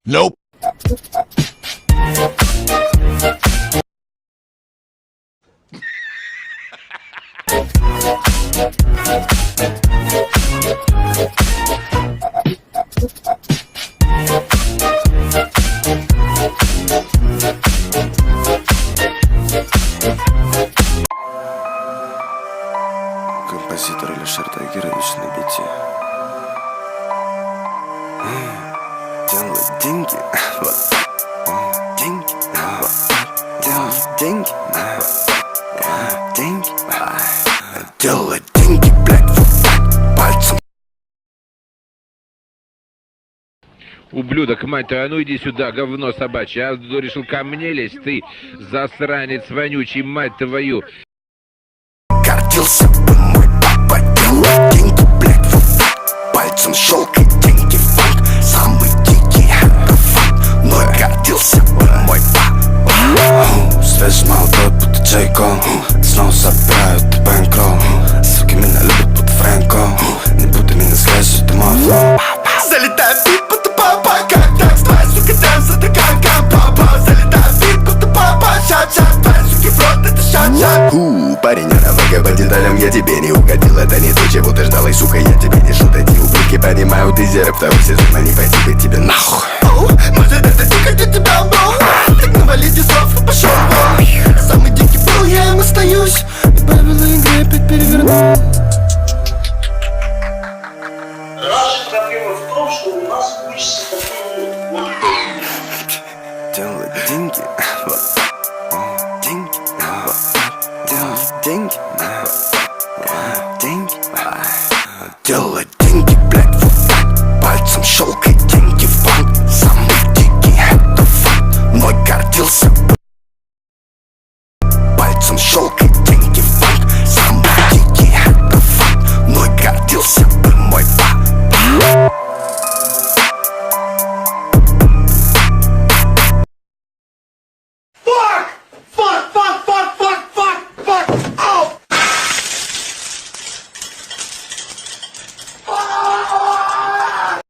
Nope. Композитор Алишер Тагирович на бите. Делать деньги, вот деньги, вот делать деньги, деньги, делать деньги, блядь, вот пальцем. Ублюдок, мать твою, а ну иди сюда, говно собачье. А решил ко мне лезть, ты засранец вонючий, мать твою. Гордился бы мой папа, делать деньги, блядь, вот пальцем щелкай, деньги, фанк, самый дикий, это факт. Мной гордился бы мой папа. Свежь молодой, будто Джейко, снова собирают бэнкролл. Суки меня любят, будто Фрэнко, не буду меня слышать, это мой флоу. Залетаю в бит, будто папа, как так, твоя сука, дэнс, это как папа. Залетаю в бит, будто папа, шат-шат, твоя суки в рот, это шат-шат. Парень, не навыка по деталям, я тебе не угодил. Это не то, чего ты ждал, и сука, я тебе не шут. Эти ублюдки понимают, изи рэп второй сезон, а не пойти бы тебе нахуй. Может это ты, как я тебя был? Так навали дисов и пошел вон. Самый дикий был, я им остаюсь, и правила игры опять переверну. Наша проблема в том, что у нас учится такой вот. Делать деньги, вот деньги, вот делать деньги, вот деньги, делать деньги, блядь, вот так, пальцем щелкай, деньги в банк, самый дикий, это факт. Мной гордился, пальцем щелкай.